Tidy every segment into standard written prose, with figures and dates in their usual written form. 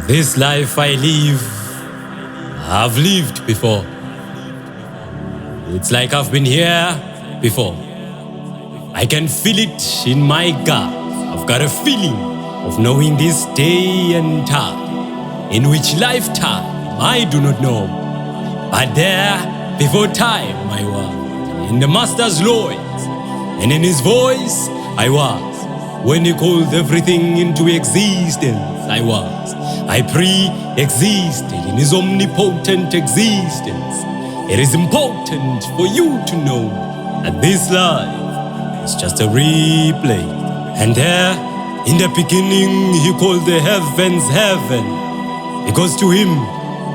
This life I live, I've lived before. It's like I've been here before. I can feel it in my gut. I've got a feeling of knowing this day and time, in which lifetime I do not know. But there, before time I was, in the Master's loins, and in his voice I was. When he called everything into existence, I was. I pre-existed in his omnipotent existence. It is important for you to know that this life is just a replay. And there, in the beginning, he called the heavens heaven, because to him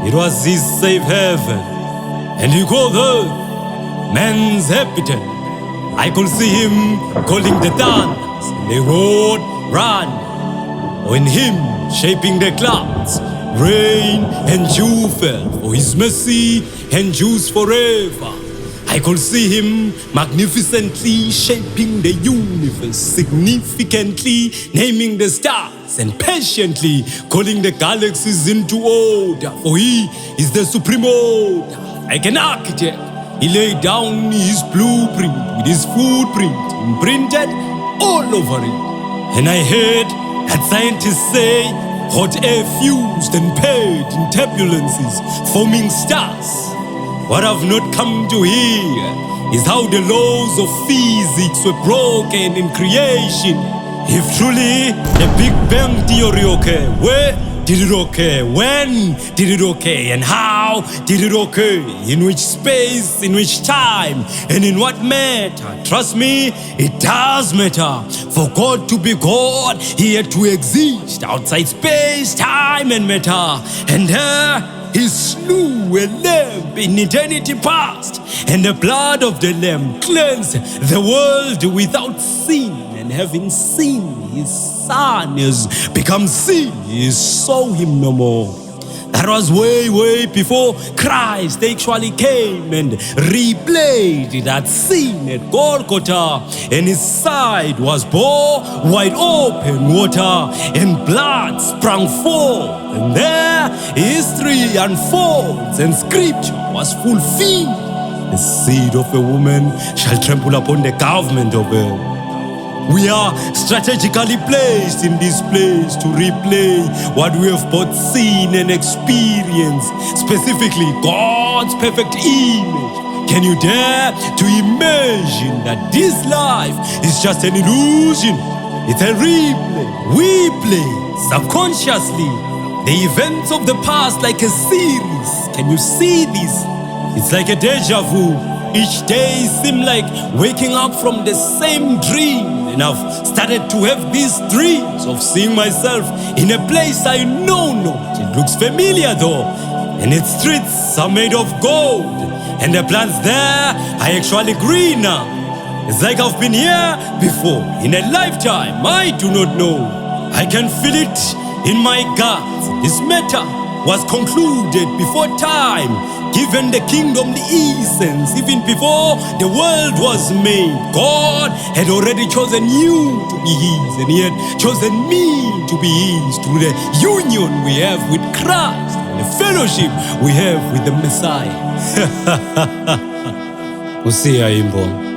it was his safe heaven. And he called earth man's habitat. I could see him calling the thunders, and they roared, run. Or in him shaping the clouds, rain and dew fell for his mercy endures forever. I could see him magnificently shaping the universe, significantly naming the stars and patiently calling the galaxies into order, for he is the supreme order. Like an architect, he laid down his blueprint with his footprint imprinted all over it. And I heard that scientists say hot air fused and paired in turbulences, forming stars. What I've not come to hear is how the laws of physics were broken in creation. If truly the Big Bang Theory occurred, where did it occur? When did it occur? And how did it occur? In which space, in which time, and in what matter? Trust me, it does matter. For God to be God, he had to exist outside space, time, and matter. And there he slew a lamb in eternity past, and the blood of the lamb cleansed the world without sin. And having seen his son has become sin, he saw him no more. That was way, way before Christ actually came and replayed that scene at Golgotha. And his side was bore wide open water, and blood sprang forth. And there history unfolds, and scripture was fulfilled. The seed of a woman shall trample upon the government of earth. We are strategically placed in this place to replay what we have both seen and experienced, specifically God's perfect image. Can you dare to imagine that this life is just an illusion? It's a replay. We play subconsciously the events of the past like a series. Can you see this? It's like a deja vu. Each day seems like waking up from the same dream. And I've started to have these dreams of seeing myself in a place I know not. It looks familiar though, and its streets are made of gold, and the plants there are actually greener. It's like I've been here before in a lifetime I do not know. I can feel it in my gut. This matter was concluded before time, given the kingdom the essence. Even before the world was made, God had already chosen you to be his, and he had chosen me to be his through the union we have with Christ and the fellowship we have with the Messiah. Usiya imbo.